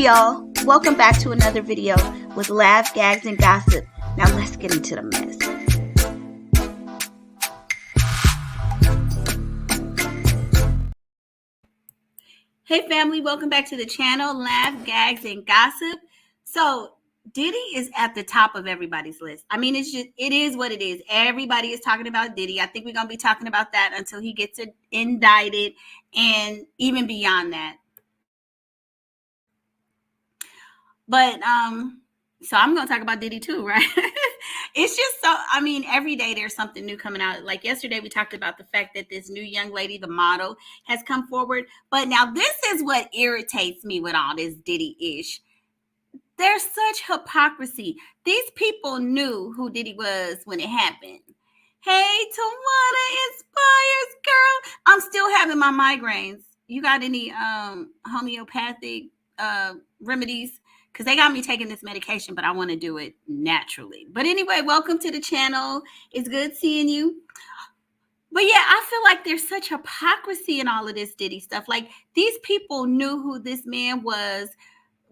Hey y'all, welcome back to another video with laughs, gags, and gossip. Now let's get into the mess. Hey family, welcome back to the channel, Laugh, Gags, and Gossip. So Diddy is at the top of everybody's list. I mean, it is what it is. Everybody is talking about Diddy. I think we're going to be talking about that until he gets indicted and even beyond that. But so I'm going to talk about Diddy too, right? It's just so, I mean, every day there's something new coming out. Like yesterday, we talked about the fact that this new young lady, the model, has come forward. But now this is what irritates me with all this Diddy-ish. There's such hypocrisy. These people knew who Diddy was when it happened. Hey, Tawana Inspires, girl. I'm still having my migraines. You got any homeopathic remedies? Because they got me taking this medication, but I want to do it naturally. But anyway, welcome to the channel. It's good seeing you. But yeah, I feel like there's such hypocrisy in all of this Diddy stuff. Like, these people knew who this man was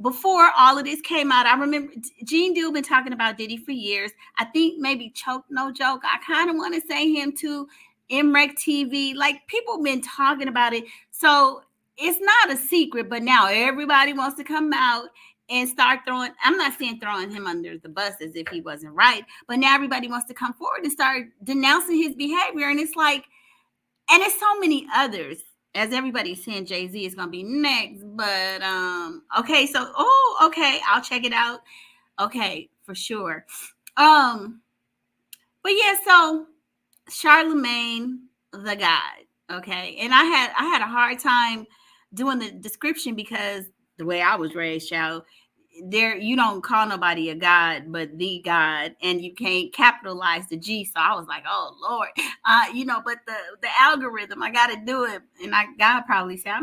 before all of this came out. I remember Gene Deal been talking about Diddy for years. I think maybe Choke No Joke. I kind of want to say him too. MREC TV. Like, people been talking about it. So it's not a secret, but now everybody wants to come out and start throwing, I'm not saying throwing him under the bus as if he wasn't right, but now everybody wants to come forward and start denouncing his behavior. And it's like, and it's so many others. As everybody's saying, Jay-Z is going to be next. But, okay, so, okay, I'll check it out. Okay, for sure. But yeah, so Charlamagne the God, okay? And I had a hard time doing the description because the way I was raised, child, there you don't call nobody a god but the God, and you can't capitalize the G. So I was like, oh Lord, but the algorithm, I got to do it, and God probably said,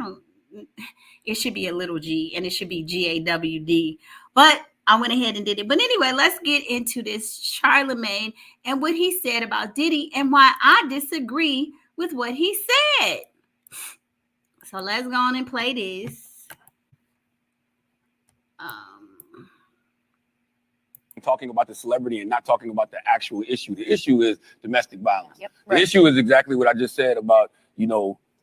it should be a little G, and it should be GAWD, but I went ahead and did it. But anyway, let's get into this Charlamagne and what he said about Diddy and why I disagree with what he said. So let's go on and play this. Talking about the celebrity and not talking about the actual issue. The issue is domestic violence. Yep, right. The issue is exactly what I just said about,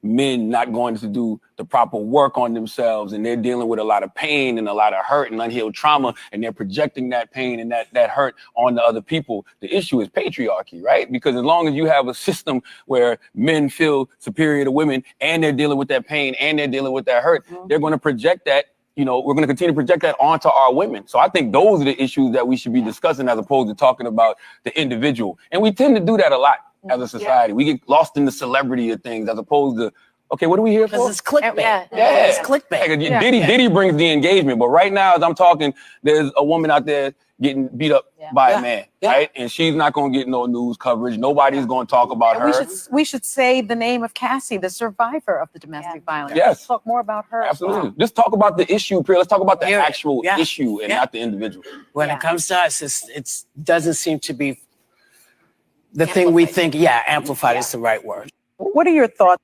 men not going to do the proper work on themselves, and they're dealing with a lot of pain and a lot of hurt and unhealed trauma, and they're projecting that pain and that hurt on the other people. The issue is patriarchy, right? Because as long as you have a system where men feel superior to women and they're dealing with that pain and they're dealing with that hurt, they're going to project that. We're going to continue to project that onto our women. So I think those are the issues that we should be discussing as opposed to talking about the individual. And we tend to do that a lot as a society. We get lost in the celebrity of things as opposed to, okay, what are we here for? Because it's clickbait. Yeah. It's clickbait. Like, Diddy brings the engagement. But right now, as I'm talking, there's a woman out there getting beat up by a man, right? And she's not going to get no news coverage. Nobody's going to talk about her. We should say the name of Cassie, the survivor of the domestic violence. Yes. Let's talk more about her. Absolutely. Just talk about the issue, Priya. Let's talk about the actual issue and not the individual. When it comes to us, it doesn't seem to be the thing we think, amplified is the right word. What are your thoughts?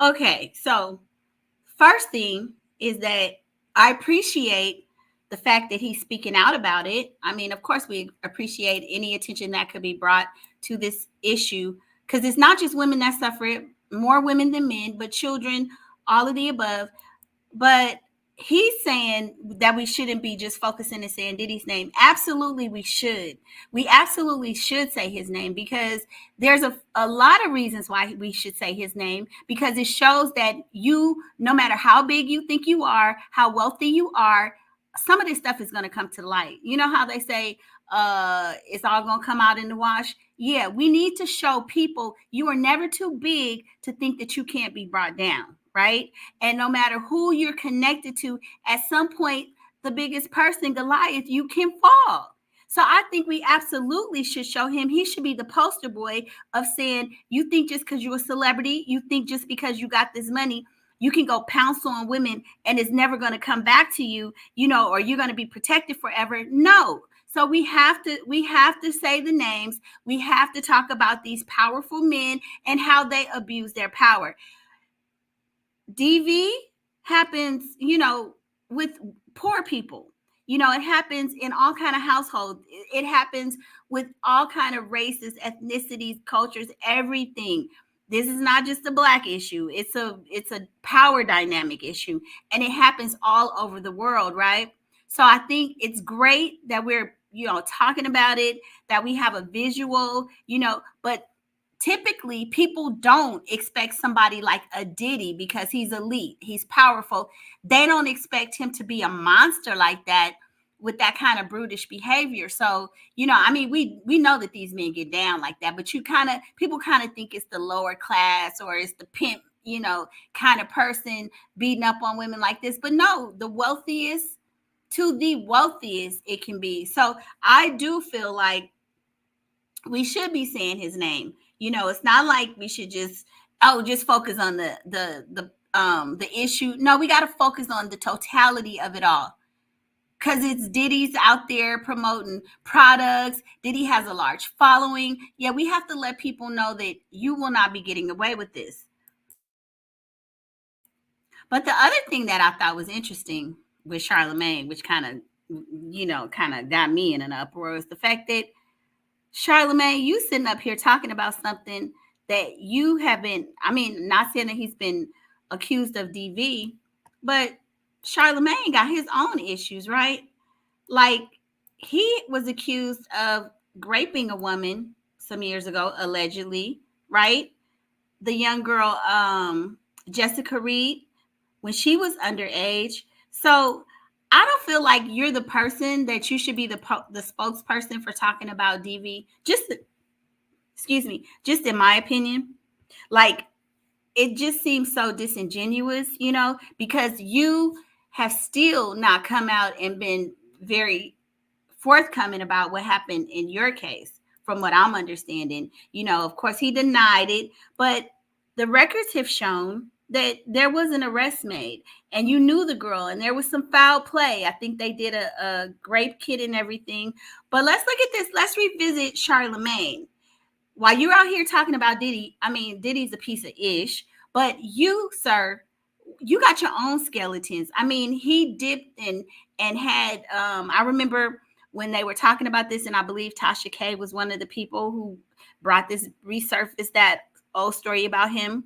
Okay, so first thing is that I appreciate the fact that he's speaking out about it. I mean, of course, we appreciate any attention that could be brought to this issue, because it's not just women that suffer it, more women than men, but children, all of the above. But he's saying that we shouldn't be just focusing and saying Diddy's name. Absolutely, we should. We absolutely should say his name, because there's a lot of reasons why we should say his name, because it shows that you, no matter how big you think you are, how wealthy you are, some of this stuff is going to come to light. You know how they say it's all going to come out in the wash? Yeah, we need to show people you are never too big to think that you can't be brought down, right? And no matter who you're connected to, at some point, the biggest person, Goliath, you can fall. So I think we absolutely should show him. He should be the poster boy of saying, you think just because you're a celebrity, you think just because you got this money, you can go pounce on women and it's never going to come back to you, or you're going to be protected forever. No. So we have to say the names. We have to talk about these powerful men and how they abuse their power. DV happens, with poor people. You know, it happens in all kind of households. It happens with all kind of races, ethnicities, cultures, everything. This is not just a Black issue. It's a power dynamic issue, and it happens all over the world, right? So I think it's great that we're, you know, talking about it, that we have a visual, you know, but typically people don't expect somebody like a Diddy, because he's elite, he's powerful. They don't expect him to be a monster like that with that kind of brutish behavior. So, you know, I mean, we know that these men get down like that, but people kind of think it's the lower class, or it's the pimp, you know, kind of person beating up on women like this. But no, the wealthiest to the wealthiest it can be. So I do feel like we should be saying his name. You know, it's not like we should just focus on the issue. No, we got to focus on the totality of it all. Because it's Diddy's out there promoting products. Diddy has a large following. Yeah, we have to let people know that you will not be getting away with this. But the other thing that I thought was interesting with Charlamagne, which kind of got me in an uproar, is the fact that Charlamagne, you sitting up here talking about something that you have been, I mean, not saying that he's been accused of DV, but Charlamagne got his own issues, right? Like, he was accused of raping a woman some years ago, allegedly, right? The young girl, Jessica Reed, when she was underage. So I don't feel like you're the person that you should be the spokesperson for talking about DV. Just in my opinion. Like, it just seems so disingenuous, you know, because you have still not come out and been very forthcoming about what happened in your case, from what I'm understanding. You know, of course, he denied it, but the records have shown that there was an arrest made, and you knew the girl, and there was some foul play. I think they did a grape kit and everything. But let's look at this. Let's revisit Charlamagne. While you're out here talking about Diddy, I mean, Diddy's a piece of ish, but you, sir, you got your own skeletons. I mean, he dipped and had, I remember when they were talking about this, and I believe Tasha K was one of the people who resurfaced that old story about him.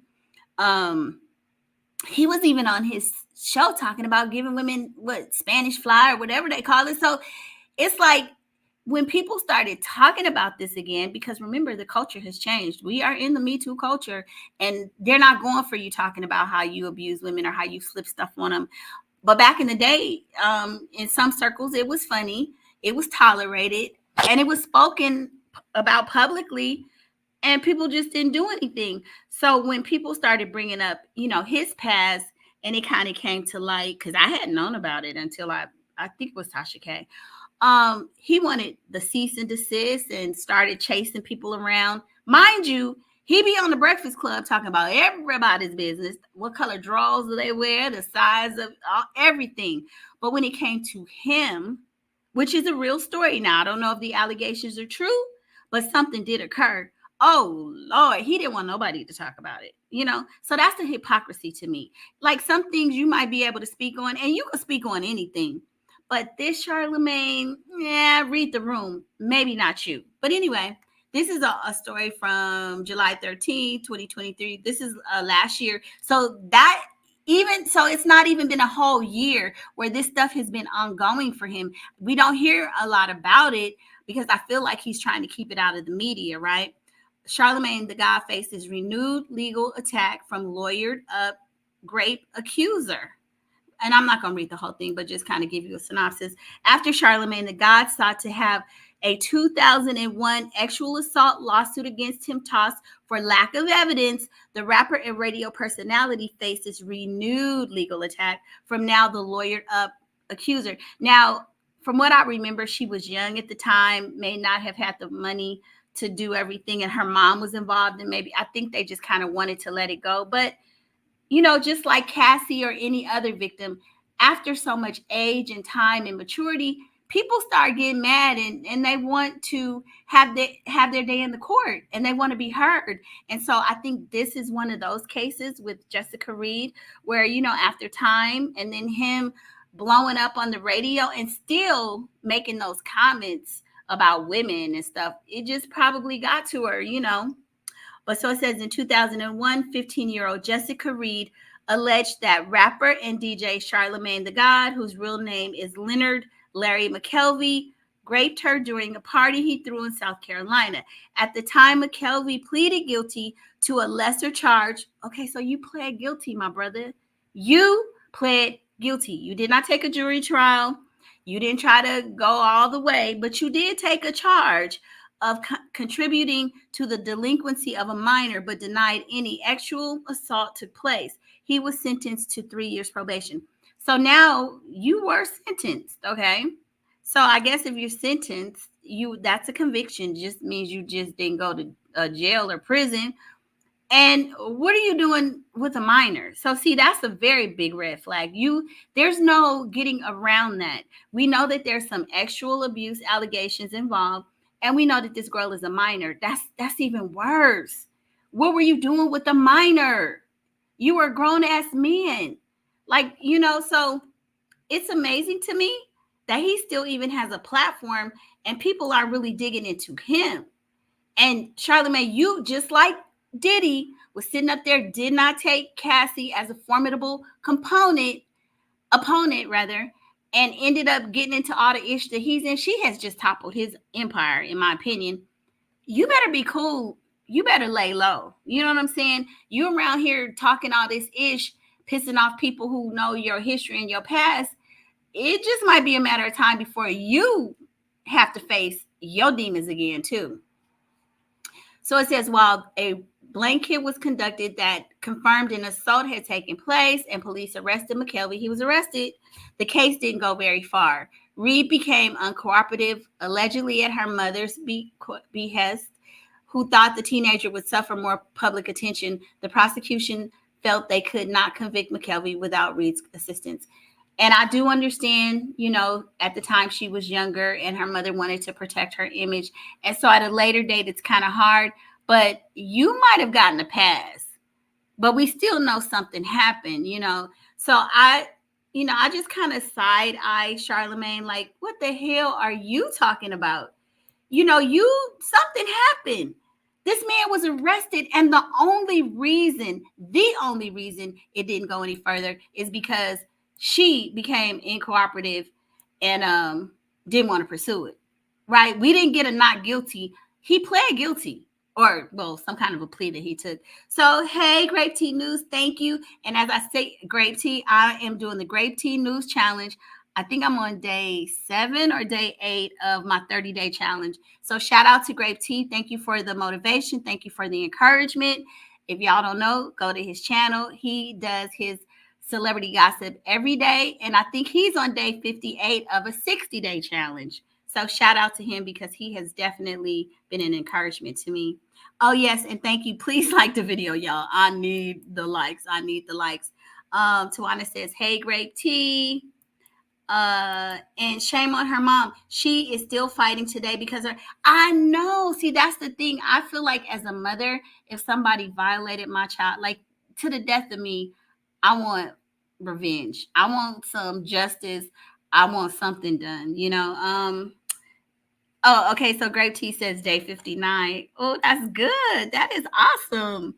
He was even on his show talking about giving women Spanish fly or whatever they call it. So it's like, when people started talking about this again, because remember, the culture has changed. We are in the Me Too culture, and they're not going for you talking about how you abuse women or how you flip stuff on them. But back in the day, in some circles, it was funny, it was tolerated, and it was spoken about publicly, and people just didn't do anything. So when people started bringing up, you know, his past, and it kind of came to light, because I hadn't known about it until I think it was Tasha K. He wanted the cease and desist and started chasing people around. Mind you, he be on the Breakfast Club talking about everybody's business, what color drawers do they wear, the size of everything. But when it came to him, which is a real story now, I don't know if the allegations are true, but something did occur. Oh Lord, he didn't want nobody to talk about it, you know? So that's the hypocrisy to me. Like, some things you might be able to speak on, and you can speak on anything. But this Charlamagne, read the room. Maybe not you. But anyway, this is a story from July 13th, 2023. This is last year. So it's not even been a whole year where this stuff has been ongoing for him. We don't hear a lot about it because I feel like he's trying to keep it out of the media, right? Charlamagne, the guy, faces renewed legal attack from lawyered up grape accuser. And I'm not going to read the whole thing, but just kind of give you a synopsis. After Charlamagne, the God sought to have a 2001 sexual assault lawsuit against him tossed for lack of evidence, the rapper and radio personality faces renewed legal attack from now the lawyered up accuser. Now, from what I remember, she was young at the time, may not have had the money to do everything, and her mom was involved, and maybe I think they just kind of wanted to let it go. But you know, just like Cassie or any other victim, after so much age and time and maturity, people start getting mad and they want to have their day in the court, and they want to be heard. And so I think this is one of those cases with Jessica Reed where, you know, after time and then him blowing up on the radio and still making those comments about women and stuff. It just probably got to her, you know. But so it says in 2001, 15-year-old Jessica Reed alleged that rapper and DJ Charlamagne the God, whose real name is Leonard Larry McKelvey, raped her during a party he threw in South Carolina. At the time, McKelvey pleaded guilty to a lesser charge. Okay, so you pled guilty, my brother. You pled guilty. You did not take a jury trial. You didn't try to go all the way, but you did take a charge of contributing to the delinquency of a minor, but denied any actual assault took place. He was sentenced to 3 years probation. So now you were sentenced, okay? So I guess if you're sentenced, that's a conviction. Just means you just didn't go to jail or prison. And what are you doing with a minor? So see, that's a very big red flag. There's no getting around that. We know that there's some sexual abuse allegations involved, and we know that this girl is a minor. That's even worse. What were you doing with a minor? You were grown ass men. Like, you know, so it's amazing to me that he still even has a platform and people are really digging into him. And Charlamagne, you just like Diddy was sitting up there, did not take Cassie as a formidable opponent, and ended up getting into all the ish that he's in. She has just toppled his empire, in my opinion. You better be cool. You better lay low. You know what I'm saying? You around here talking all this ish, pissing off people who know your history and your past. It just might be a matter of time before you have to face your demons again, too. So it says, while a blanket was conducted that confirmed an assault had taken place and police arrested McKelvey, he was arrested. The case didn't go very far. Reed became uncooperative, allegedly at her mother's behest, who thought the teenager would suffer more public attention. The prosecution felt they could not convict McKelvey without Reed's assistance. And I do understand, you know, at the time she was younger and her mother wanted to protect her image. And so at a later date, it's kind of hard. But you might have gotten a pass. But we still know something happened, you know. So I just kind of side-eye Charlamagne, like, what the hell are you talking about? You know, something happened. This man was arrested, and the only reason it didn't go any further is because she became incooperative and didn't want to pursue it, right? We didn't get a not guilty. He pled guilty, or, well, some kind of a plea that he took. So, hey, Grape Tea News, thank you. And as I say, Grape Tea, I am doing the Grape Tea News Challenge. I think I'm on day 7 or day 8 of my 30-day challenge. So shout out to Grape Tea. Thank you for the motivation. Thank you for the encouragement. If y'all don't know, go to his channel. He does his celebrity gossip every day. And I think he's on day 58 of a 60-day challenge. So shout out to him because he has definitely been an encouragement to me. Oh, yes. And thank you. Please like the video, y'all. I need the likes. Tawana says, hey, Grape Tea. And shame on her mom. She is still fighting today because I know. See, that's the thing. I feel like as a mother, if somebody violated my child, like to the death of me, I want revenge. I want some justice. I want something done, you know. Oh, okay. So Grape Tea says day 59. Oh, that's good. That is awesome.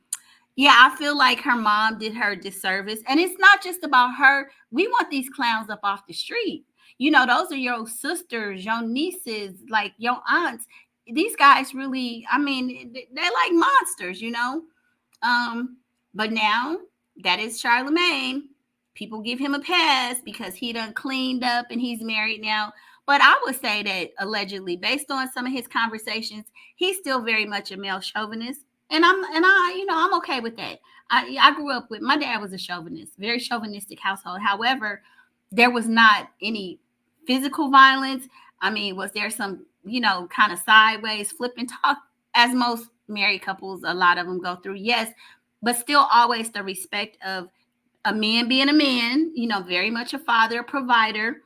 Yeah, I feel like her mom did her disservice. And it's not just about her. We want these clowns up off the street. You know, those are your sisters, your nieces, like your aunts. These guys really, I mean, they're like monsters, you know. But now that is Charlamagne. People give him a pass because he done cleaned up and he's married now. But I would say that allegedly, based on some of his conversations, he's still very much a male chauvinist. And I, you know, I'm okay with that. I grew up with, my dad was a chauvinist, very chauvinistic household. However, there was not any physical violence. I mean, was there some, you know, kind of sideways flipping talk, as most married couples, a lot of them go through? Yes, but still always the respect of a man being a man, you know, very much a father, a provider.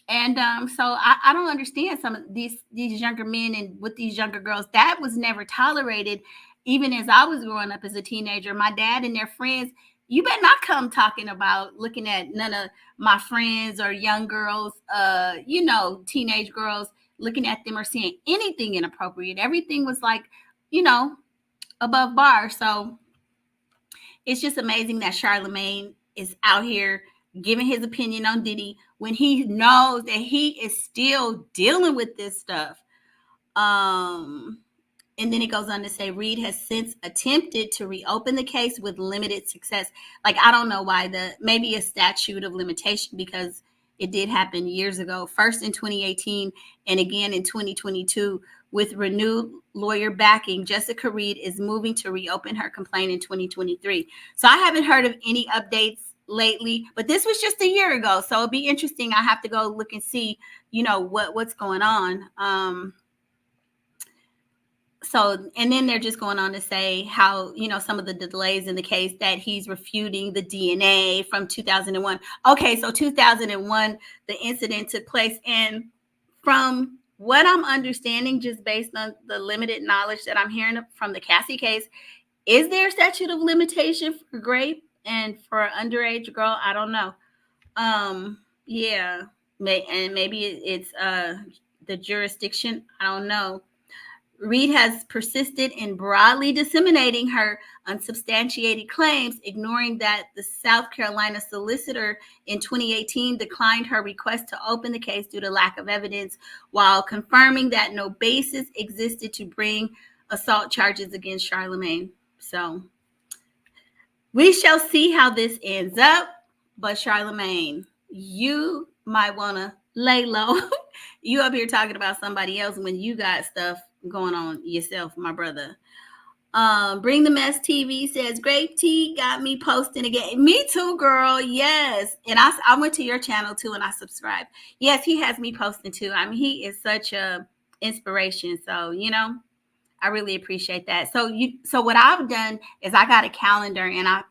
And so I don't understand some of these younger men and with these younger girls. That was never tolerated. Even as I was growing up as a teenager, my dad and their friends, you better not come talking about looking at none of my friends or young girls, teenage girls, looking at them or seeing anything inappropriate. Everything was like, above bar. So it's just amazing that Charlamagne is out here giving his opinion on Diddy when he knows that he is still dealing with this stuff. And then it goes on to say Reed has since attempted to reopen the case with limited success. Like, I don't know why, maybe a statute of limitation, because it did happen years ago, first in 2018 and again in 2022. With renewed lawyer backing, Jessica Reed is moving to reopen her complaint in 2023. So I haven't heard of any updates lately, but this was just a year ago. So it'll be interesting. I have to go look and see, what's going on. So, and then they're just going on to say how, some of the delays in the case, that he's refuting the DNA from 2001. Okay, so 2001, the incident took place. And from what I'm understanding, just based on the limited knowledge that I'm hearing from the Cassie case, is there a statute of limitation for rape and for an underage girl? I don't know. Yeah, and maybe it's the jurisdiction. I don't know. Reed has persisted in broadly disseminating her unsubstantiated claims, ignoring that the South Carolina solicitor in 2018 declined her request to open the case due to lack of evidence, while confirming that no basis existed to bring assault charges against Charlamagne. So we shall see how this ends up. But Charlamagne, you might want to lay low. You up here talking about somebody else when you got stuff going on yourself, my brother. Bring the Mess TV says Grape Tea got me posting again. Me too, girl. Yes. And I went to your channel too and I subscribed. Yes, he has me posting too. I mean, he is such a inspiration. So, I really appreciate that. So what I've done is I got a calendar, and I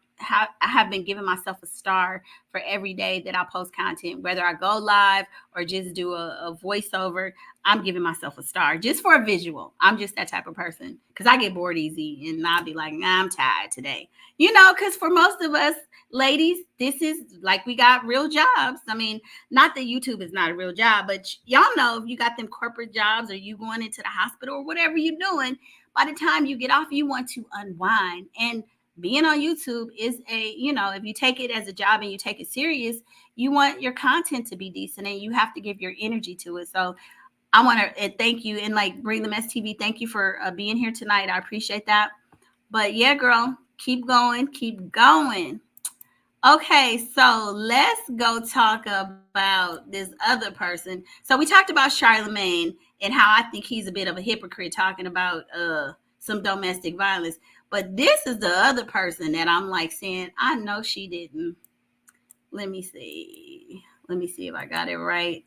have been giving myself a star for every day that I post content, whether I go live or just do a voiceover. I'm giving myself a star just for a visual. I'm just that type of person, because I get bored easy and I'll be like, nah, I'm tired today. Because for most of us ladies, this is like, we got real jobs. I mean, not that YouTube is not a real job, but y'all know if you got them corporate jobs or you going into the hospital or whatever you're doing, by the time you get off, you want to unwind. And being on YouTube is if you take it as a job and you take it serious, you want your content to be decent and you have to give your energy to it. So I want to thank you, and like Bring the Mess TV, thank you for being here tonight. I appreciate that. But yeah, girl, keep going, keep going. Okay, so let's go talk about this other person. So we talked about Charlamagne and how I think he's a bit of a hypocrite talking about some domestic violence. But this is the other person that I'm like saying, I know she didn't. Let me see if I got it right.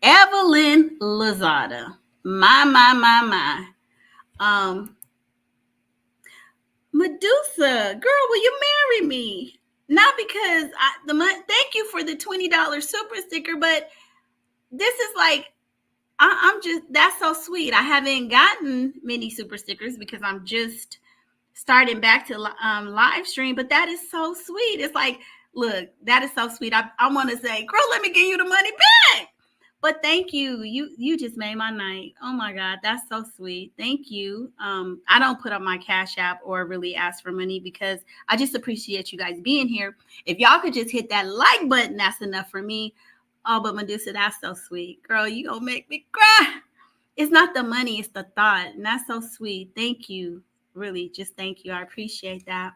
Evelyn Lozada. My. Medusa, girl, will you marry me? Not because thank you for the $20 super sticker, but this is like, I'm just, that's so sweet. I haven't gotten many super stickers because I'm just starting back to live stream, but that is so sweet. It's like, look, that is so sweet. I want to say, girl, let me give you the money back. But thank you. You just made my night. Oh my God, that's so sweet. Thank you. I don't put up my Cash App or really ask for money because I just appreciate you guys being here. If y'all could just hit that like button, that's enough for me. Oh, but Medusa, that's so sweet. Girl, you gonna make me cry. It's not the money, it's the thought. And that's so sweet. Thank you. Really, just thank you. I appreciate that.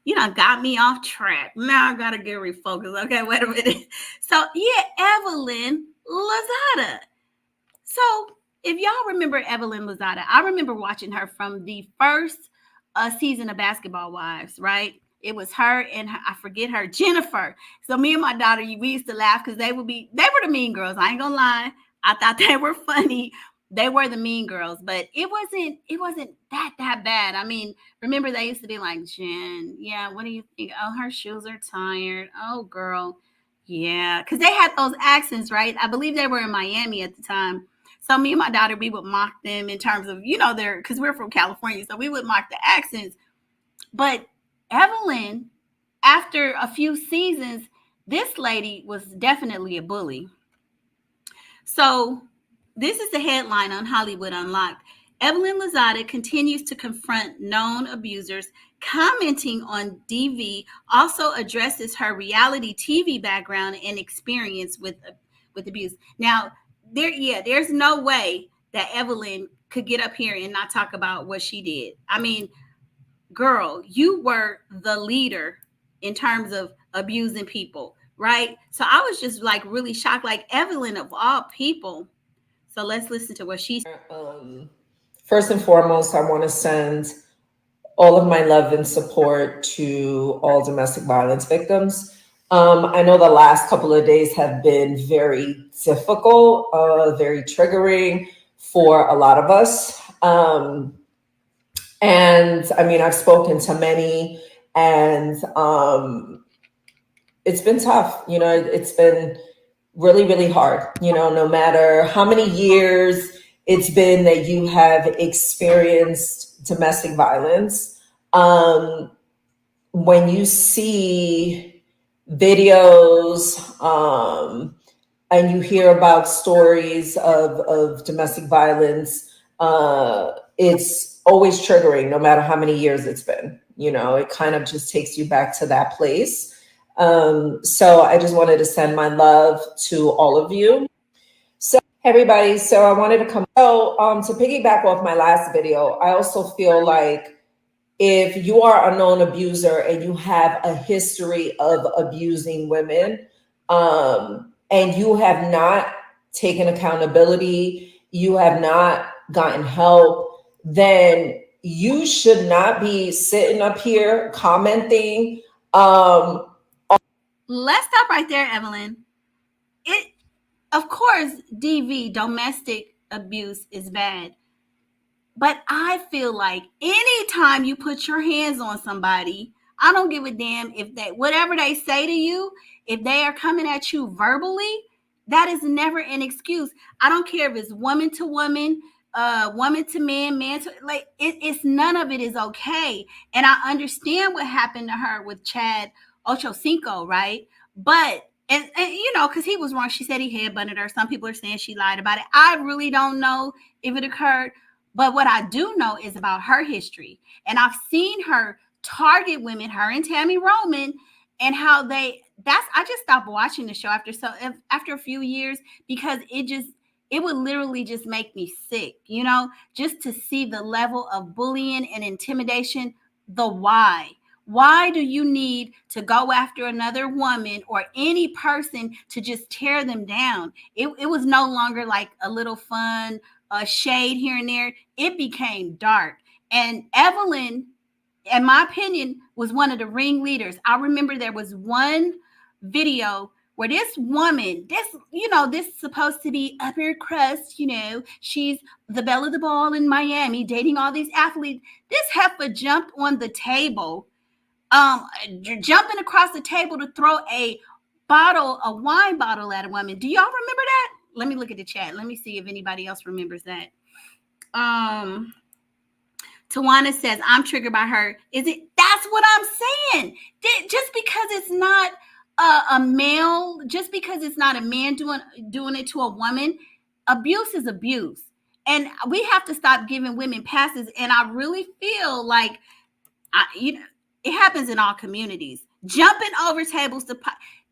You done got me off track. Now I gotta get refocused. Okay, wait a minute. So yeah, Evelyn Lozada. So if y'all remember Evelyn Lozada, I remember watching her from the first season of Basketball Wives, right? It was her and I forget her, Jennifer. So me and my daughter, we used to laugh because they were the mean girls. I ain't gonna lie. I thought they were funny. They were the mean girls, but it wasn't that bad. I mean, remember they used to be like, Jen, yeah, what do you think? Oh, her shoes are tired. Oh, girl. Yeah, because they had those accents, right? I believe they were in Miami at the time. So me and my daughter, we would mock them in terms of, because we're from California. So we would mock the accents. But Evelyn, after a few seasons, this lady was definitely a bully. So this is the headline on Hollywood Unlocked. Evelyn Lozada continues to confront known abusers. Commenting on DV, also addresses her reality TV background and experience with abuse. Now, there's no way that Evelyn could get up here and not talk about what she did. I mean, girl, you were the leader in terms of abusing people, right? So I was just like really shocked, like Evelyn of all people. So let's listen to what she said. First and foremost, I want to send all of my love and support to all domestic violence victims. I know the last couple of days have been very difficult, very triggering for a lot of us. And I mean, I've spoken to many, and it's been tough. You know, it's been really, really hard. You know, no matter how many years it's been that you have experienced domestic violence, when you see videos and you hear about stories of domestic violence, it's always triggering, no matter how many years it's been. You know, it kind of just takes you back to that place. So I just wanted to send my love to all of you. So everybody, so I wanted to come. So to piggyback off my last video, I also feel like if you are a known abuser and you have a history of abusing women, and you have not taken accountability, you have not gotten help, then you should not be sitting up here commenting. Let's stop right there, Evelyn. Of course, DV, domestic abuse, is bad. But I feel like anytime you put your hands on somebody, I don't give a damn if whatever they say to you, if they are coming at you verbally, that is never an excuse. I don't care if it's woman to woman, woman to man, man to, like, it's none of it is okay. And I understand what happened to her with Chad Ochocinco, right? But and you know, because he was wrong. She said he headbutted her. Some people are saying she lied about it. I really don't know if it occurred. But what I do know is about her history. And I've seen her target women, her and Tammy Roman, and how I just stopped watching the show after a few years, because it would literally just make me sick, you know, just to see the level of bullying and intimidation. The why. Why do you need to go after another woman or any person to just tear them down? It was no longer like a little fun shade here and there. It became dark. And Evelyn, in my opinion, was one of the ringleaders. I remember there was one video where this woman, this is supposed to be upper crust, she's the belle of the ball in Miami, dating all these athletes. This heifer jumped on the table, jumping across the table to throw a wine bottle at a woman. Do y'all remember that? Let me look at the chat. Let me see if anybody else remembers that. Tawana says, I'm triggered by her. That's what I'm saying. Just because it's not a male, just because it's not a man doing it to a woman, abuse is abuse. And we have to stop giving women passes. And I really feel like, it happens in all communities. Jumping over tables to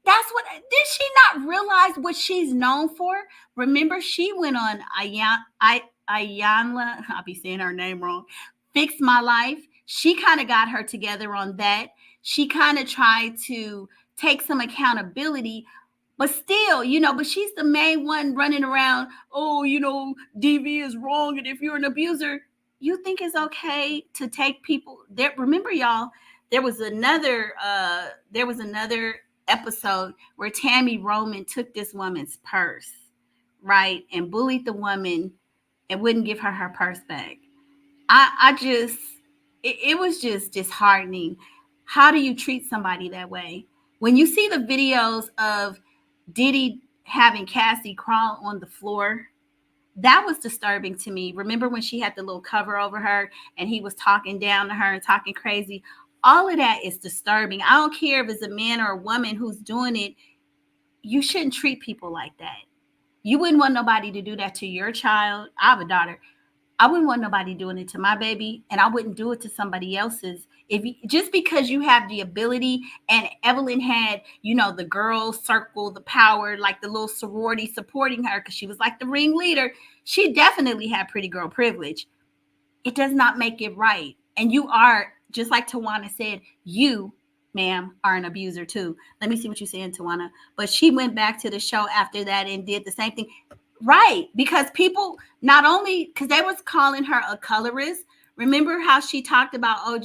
did she not realize what she's known for? Remember, she went on Ayanla, I'll be saying her name wrong, Fix My Life. She kind of got her together on that. She kind of tried to take some accountability, but still, but she's the main one running around, DV is wrong, and if you're an abuser, you think it's okay to take people there. Remember, y'all, there was another episode where Tammy Roman took this woman's purse, right, and bullied the woman and wouldn't give her purse back. It was just disheartening. How do you treat somebody that way? When you see the videos of Diddy having Cassie crawl on the floor, that was disturbing to me. Remember when she had the little cover over her and he was talking down to her and talking crazy? All of that is disturbing. I don't care if it's a man or a woman who's doing it. You shouldn't treat people like that. You wouldn't want nobody to do that to your child. I have a daughter. I wouldn't want nobody doing it to my baby, and I wouldn't do it to somebody else's. If you, just because you have the ability, and Evelyn had, the girls circle, the power, like the little sorority supporting her because she was like the ringleader. She definitely had pretty girl privilege. It does not make it right. And you are, just like Tawana said, you, ma'am, are an abuser too. Let me see what you're saying, Tawana. But she went back to the show after that and did the same thing. Right, because people, not only because they was calling her a colorist. Remember how she talked about OG?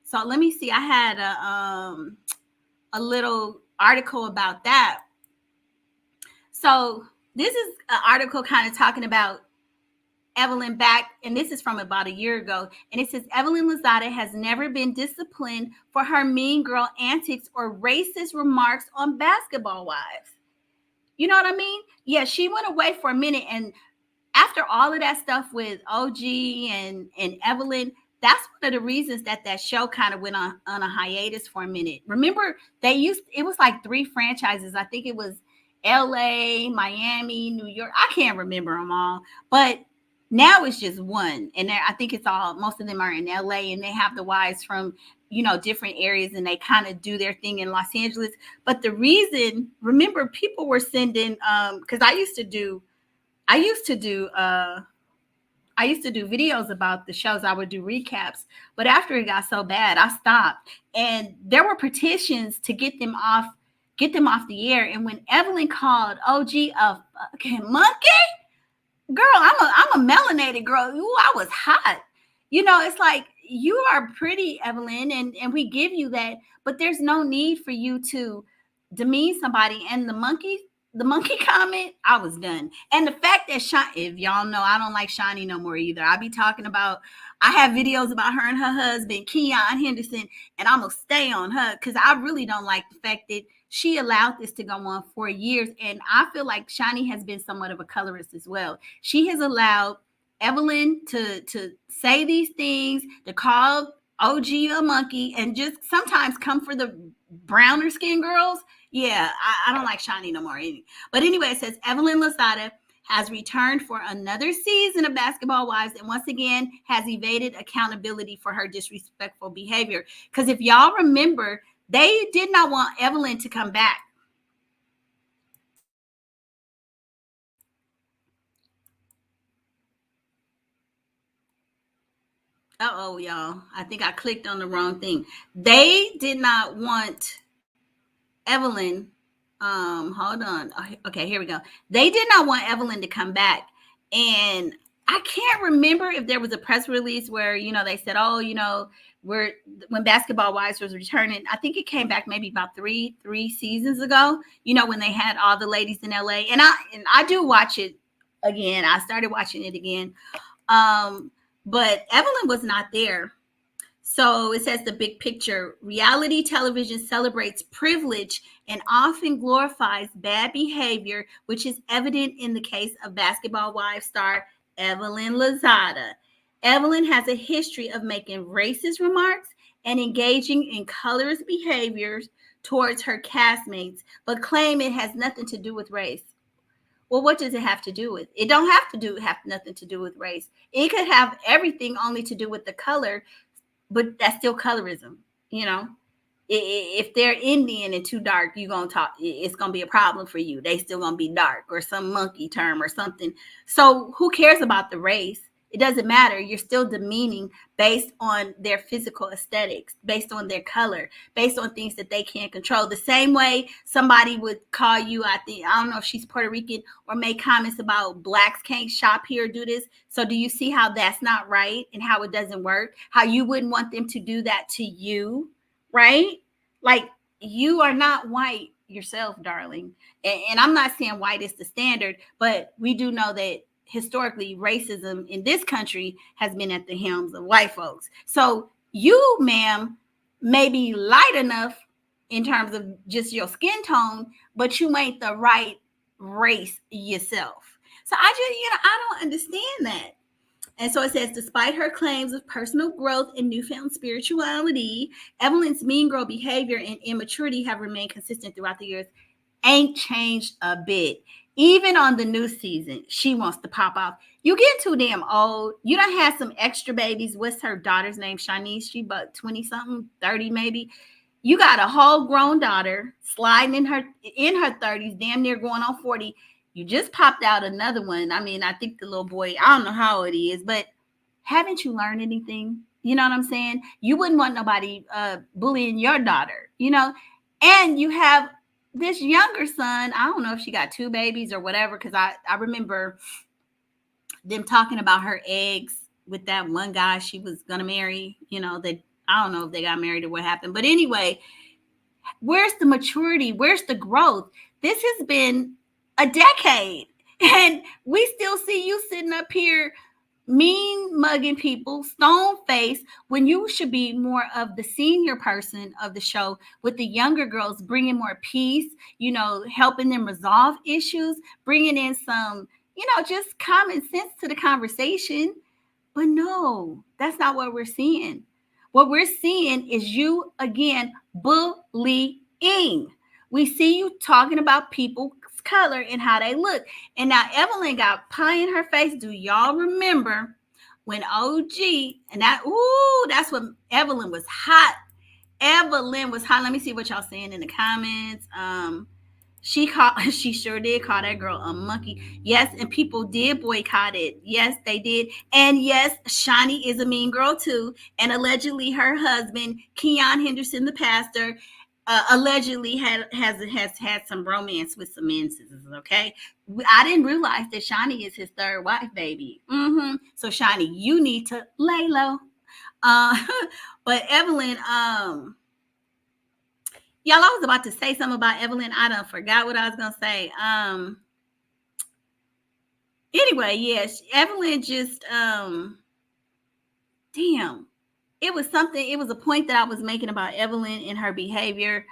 So let me see. I had a little article about that. So this is an article kind of talking about Evelyn back, and this is from about a year ago. And it says Evelyn Lozada has never been disciplined for her mean girl antics or racist remarks on Basketball Wives. You know what I mean? Yeah, she went away for a minute. And after all of that stuff with OG and Evelyn, that's one of the reasons that show kind of went on a hiatus for a minute. Remember, it was like 3 franchises. I think it was LA, Miami, New York. I can't remember them all. But now it's just one. And I think most of them are in LA, and they have the wives from different areas, and they kind of do their thing in Los Angeles. But the reason, remember, people were sending because I used to do videos about the shows. I would do recaps, but after it got so bad, I stopped. And there were petitions to get them off the air. And when Evelyn called OG a fucking monkey, girl, I'm a melanated girl. Ooh, I was hot. It's like, you are pretty, Evelyn, and we give you that, but there's no need for you to demean somebody. And the monkey comment, I was done. And the fact that if y'all know, I don't like Shawnee no more either. I have videos about her and her husband, Keon Henderson, and I'm gonna stay on her because I really don't like the fact that she allowed this to go on for years. And I feel like Shawnee has been somewhat of a colorist as well. She has allowed Evelyn to say these things, to call OG a monkey, and just sometimes come for the browner skin girls. Yeah, I don't like Shawnee no more. But anyway, it says Evelyn Lozada has returned for another season of Basketball Wives, and once again has evaded accountability for her disrespectful behavior. Because if y'all remember, they did not want Evelyn to come back. Uh-oh, y'all. I think I clicked on the wrong thing. They did not want Evelyn. Hold on. Okay, here we go. They did not want Evelyn to come back. And I can't remember if there was a press release where, they said, when Basketball Wives was returning. I think it came back maybe about three seasons ago, when they had all the ladies in LA. And I do watch it again. I started watching it again. But Evelyn was not there. So it says the big picture. Reality television celebrates privilege and often glorifies bad behavior, which is evident in the case of Basketball Wives star Evelyn Lozada. Evelyn has a history of making racist remarks and engaging in colorist behaviors towards her castmates, but claim it has nothing to do with race. Well, what does it have to do with? It don't have nothing to do with race. It could have everything only to do with the color, but that's still colorism. If they're Indian and too dark, it's gonna be a problem for you. They still gonna be dark, or some monkey term or something. So who cares about the race? It doesn't matter. You're still demeaning based on their physical aesthetics, based on their color, based on things that they can't control. The same way somebody would call you, I don't know if she's Puerto Rican, or make comments about blacks can't shop here or do this. So do you see how that's not right and how it doesn't work? How you wouldn't want them to do that to you, right? Like, you are not white yourself, darling. And I'm not saying white is the standard, but we do know that historically, racism in this country has been at the helms of white folks. So you, ma'am, may be light enough in terms of just your skin tone, but you ain't the right race yourself. So I don't understand that. And so it says, despite her claims of personal growth and newfound spirituality, Evelyn's mean girl behavior and immaturity have remained consistent throughout the years. Ain't changed a bit. Even on the new season, she wants to pop off. You get too damn old. You done had some extra babies. What's her daughter's name? Shanice. She about 20 something, 30 maybe. You got a whole grown daughter sliding in her 30s, damn near going on 40. You just popped out another one. I mean, I think the little boy, I don't know how old he is, but haven't you learned anything? You know what I'm saying? You wouldn't want nobody bullying your daughter, you know? And you have this younger son. I don't know if she got 2 babies or whatever, because I remember them talking about her eggs with that one guy she was going to marry. You know, that I don't know if they got married or what happened. But anyway, where's the maturity? Where's the growth? This has been a decade, and we still see you sitting up here mean mugging people, stone face, when you should be more of the senior person of the show, with the younger girls bringing more peace, you know, helping them resolve issues, bringing in some, you know, just common sense to the conversation. But no, that's not what we're seeing. What we're seeing is you again bullying. We see you talking about people's color and how they look. And now Evelyn got pie in her face. Do y'all remember when OG, and that's when Evelyn was hot. Evelyn was hot. Let me see what y'all saying in the comments. She sure did call that girl a monkey. Yes, and people did boycott it. Yes, they did. And yes, Shani is a mean girl too. And allegedly her husband, Keon Henderson, the pastor, allegedly has had some romance with some men. Okay, I didn't realize that Shani is his 3rd wife, baby. So Shani, you need to lay low. But Evelyn, y'all, I was about to say something about Evelyn. I done forgot what I was gonna say. Anyway, yes, Evelyn just damn. It was a point that I was making about Evelyn and her behavior.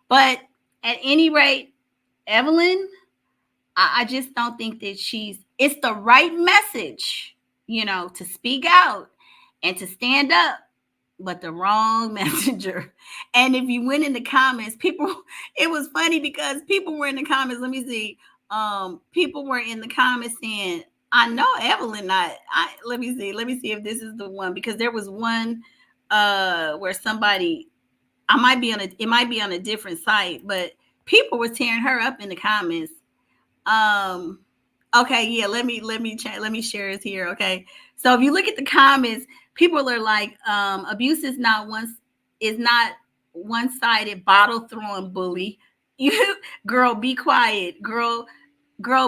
But at any rate, Evelyn, I just don't think that it's the right message, you know, to speak out and to stand up, but the wrong messenger. And if you went in the comments, it was funny because people were in the comments. Let me see. People were in the comments saying, I know Evelyn let me see if this is the one, because there was one where somebody, it might be on a different site, but people were tearing her up in the comments. Okay, yeah, let me share this here. Okay, so if you look at the comments, people are like, abuse is not one-sided, bottle throwing bully. You girl, be quiet, girl,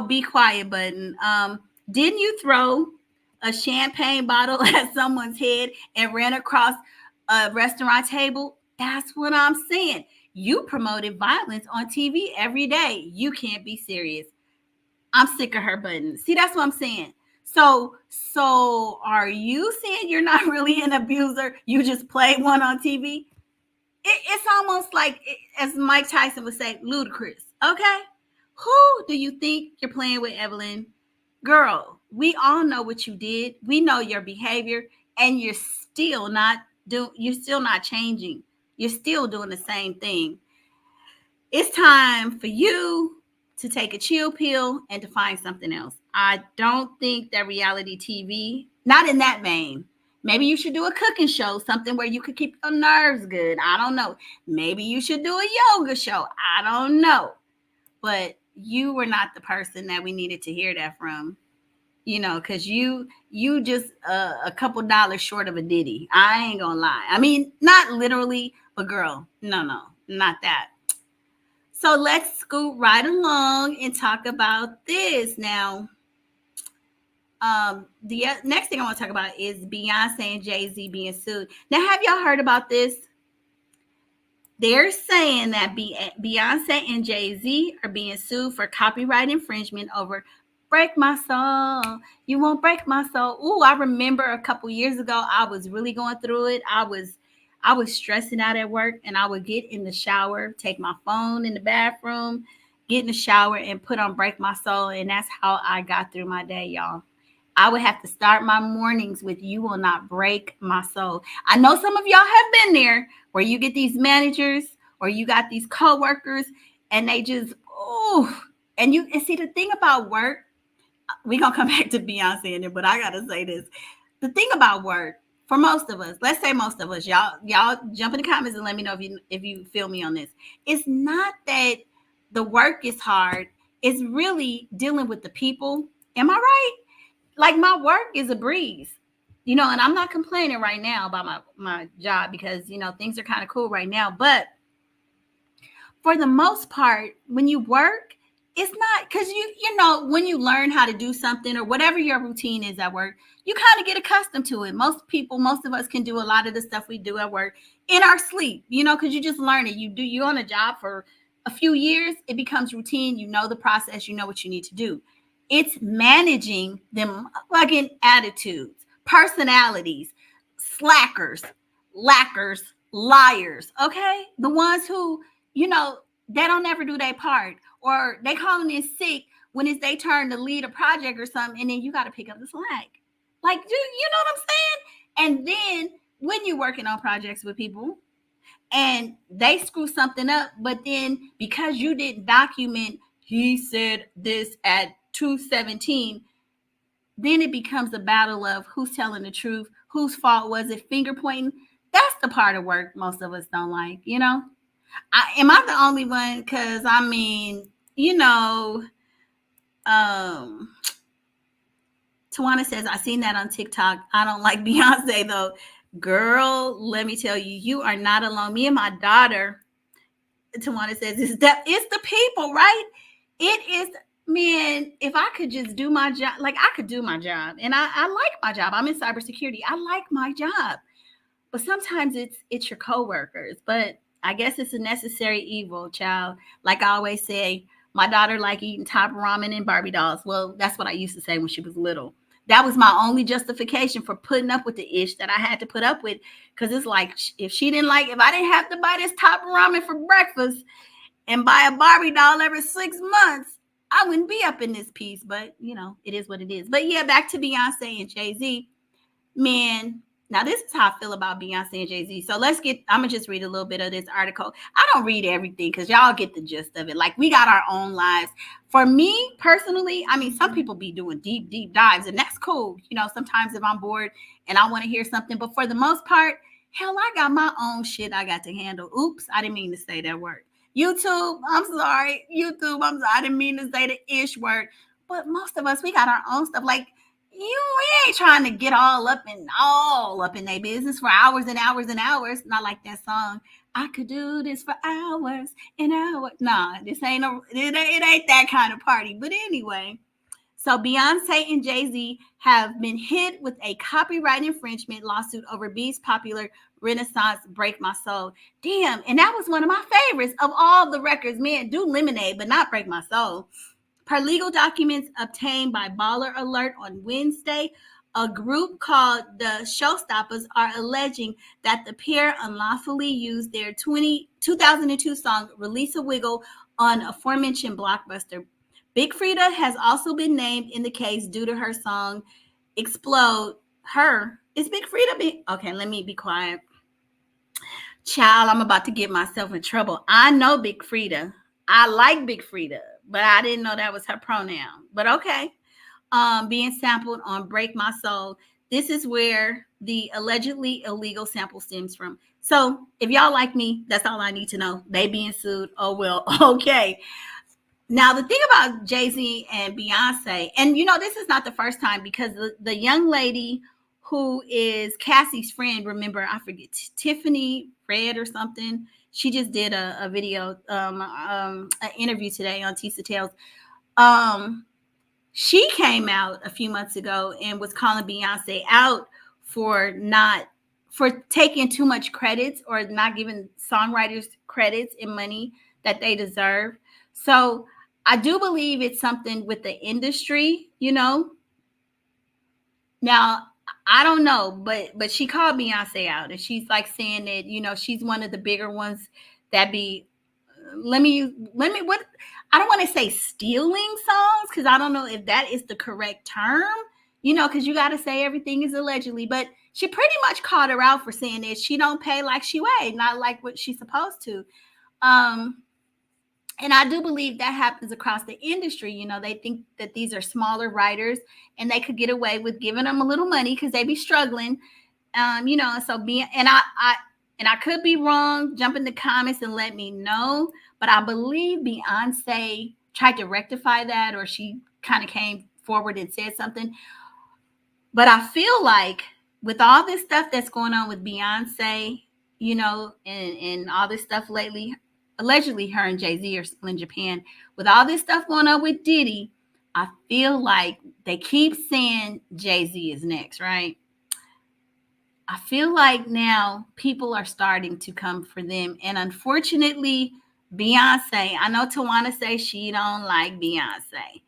be quiet button. Didn't you throw a champagne bottle at someone's head and ran across a restaurant table? That's what I'm saying. You promoted violence on TV every day. You can't be serious. I'm sick of her button. See, that's what I'm saying. So are you saying you're not really an abuser? You just play one on TV? It's almost like, as Mike Tyson would say, ludicrous. Okay? Who do you think you're playing with, Evelyn? Girl, we all know what you did. We know your behavior, and you're still not changing. You're still doing the same thing. It's time for you to take a chill pill and to find something else. I don't think that reality TV, not in that vein. Maybe you should do a cooking show, something where you could keep your nerves good. I don't know. Maybe you should do a yoga show. I don't know. But you were not the person that we needed to hear that from, you know, because you just a couple dollars short of a Diddy. I ain't gonna lie. I mean, not literally, but girl, no, not that. So let's scoot right along and talk about this now. The next thing I want to talk about is Beyonce and Jay-Z being sued. Now, have y'all heard about this? They're saying that Beyonce and Jay-Z are being sued for copyright infringement over Break My Soul. You won't break my soul. Ooh, I remember a couple years ago, I was really going through it. I was stressing out at work, and I would get in the shower, take my phone in the bathroom, get in the shower, and put on Break My Soul. And that's how I got through my day, y'all. I would have to start my mornings with "You will not break my soul." I know some of y'all have been there where you get these managers or you got these coworkers and they just, oh, and see the thing about work, we're gonna come back to Beyonce in it, but I gotta say this. The thing about work, for most of us, let's say most of us, y'all jump in the comments and let me know if you feel me on this. It's not that the work is hard, it's really dealing with the people. Am I right? Like my work is a breeze, and I'm not complaining right now about my job because things are kind of cool right now, but for the most part, when you work, it's not because when you learn how to do something or whatever your routine is at work, you kind of get accustomed to it. Most of us can do a lot of the stuff we do at work in our sleep, because you just learn it. You on a job for a few years, it becomes routine. You know the process, you know what you need to do. It's managing them fucking attitudes, personalities, slackers, lackers, liars, okay? The ones who they don't ever do their part, or they calling in sick when it's their turn to lead a project or something, and then you got to pick up the slack. Like, dude, you know what I'm saying? And then when you're working on projects with people and they screw something up, but then because you didn't document, he said this at 2:17, then it becomes a battle of who's telling the truth, whose fault was it, finger pointing. That's the part of work most of us don't like, am I the only one? Because Tawana says, I seen that on TikTok. I don't like Beyonce though. Girl, let me tell you, you are not alone. Me and my daughter, Tawana says, it's the people, right? It is, man, if I could just do my job, like I could do my job. And I like my job. I'm in cybersecurity. I like my job. But sometimes it's your coworkers. But I guess it's a necessary evil, child. Like I always say, my daughter like eating top ramen and Barbie dolls. Well, that's what I used to say when she was little. That was my only justification for putting up with the ish that I had to put up with. Because it's like, if I didn't have to buy this top ramen for breakfast and buy a Barbie doll every 6 months, I wouldn't be up in this piece. But, it is what it is. But yeah, back to Beyonce and Jay-Z. Man, now this is how I feel about Beyonce and Jay-Z. So I'm going to just read a little bit of this article. I don't read everything because y'all get the gist of it. Like, we got our own lives. For me, personally, some people be doing deep, deep dives, and that's cool. Sometimes if I'm bored and I want to hear something, but for the most part, hell, I got my own shit I got to handle. Oops, I didn't mean to say that word. YouTube, I'm sorry. I didn't mean to say the ish word. But most of us, we got our own stuff. Like, we ain't trying to get all up in their business for hours and hours and hours. Not like that song. I could do this for hours and hours. Nah, this ain't it ain't that kind of party. But anyway, so Beyonce and Jay-Z have been hit with a copyright infringement lawsuit over B's popular Renaissance "Break My Soul." Damn, and that was one of my favorites of all the records. Man, do Lemonade, but not Break My Soul. Per legal documents obtained by Baller Alert on Wednesday, a group called the Showstoppers are alleging that the pair unlawfully used their 2002 song "Release a Wiggle" on aforementioned Blockbuster. Big Frida has also been named in the case due to her song "Explode." Is Big Frida okay, let me be quiet. Child, I'm about to get myself in trouble. I know Big Frida. I like Big Frida, but I didn't know that was her pronoun. But okay. Being sampled on "Break My Soul." This is where the allegedly illegal sample stems from. So if y'all like me, that's all I need to know. They being sued. Oh, well, okay. Now, the thing about Jay-Z and Beyonce, and this is not the first time, because the young lady who is Cassie's friend, remember, I forget, Tiffany Fred or something. She just did a video, an interview today on Tisa Tales. She came out a few months ago and was calling Beyonce out for taking too much credits or not giving songwriters credits and money that they deserve. So I do believe it's something with the industry, Now, I don't know, but she called Beyonce out, and she's like saying that, she's one of the bigger ones that be, I don't want to say stealing songs, because I don't know if that is the correct term, you know, because you got to say everything is allegedly. But she pretty much called her out for saying that she don't pay like she weighed, not like what she's supposed to. And I do believe that happens across the industry. You know, they think that these are smaller writers and they could get away with giving them a little money because they be struggling. You know, so I could be wrong. Jump in the comments and let me know. But I believe Beyonce tried to rectify that, or she kind of came forward and said something. But I feel like with all this stuff that's going on with Beyonce, you know, and all this stuff lately, allegedly her and Jay-Z are still in Japan. With all this stuff going on with Diddy, I feel like they keep saying Jay-Z is next, right? I feel like now people are starting to come for them. And unfortunately, Beyonce, I know Tawana say she don't like Beyonce.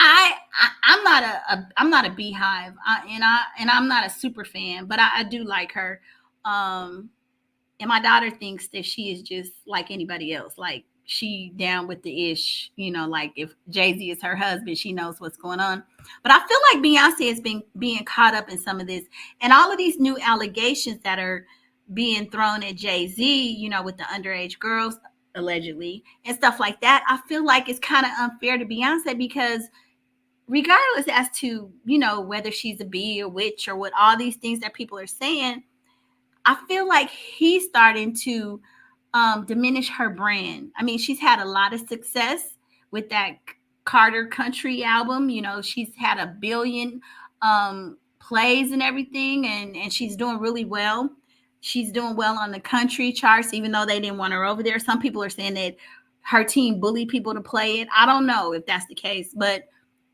I'm not a beehive, and I'm not a super fan, but I do like her. And my daughter thinks that she is just like anybody else. Like she down with the ish, you know, like if Jay-Z is her husband, she knows what's going on. But I feel like Beyonce has been being caught up in some of this, and all of these new allegations that are being thrown at Jay-Z, you know, with the underage girls allegedly and stuff like that. I feel like it's kind of unfair to Beyonce because regardless as to, you know, whether she's a bee or witch or what all these things that people are saying, I feel like he's starting to diminish her brand. I mean, she's had a lot of success with that Carter Country album. You know, she's had 1 billion plays and everything, and she's doing really well. She's doing well on the country charts, even though they didn't want her over there. Some people are saying that her team bullied people to play it. I don't know if that's the case, but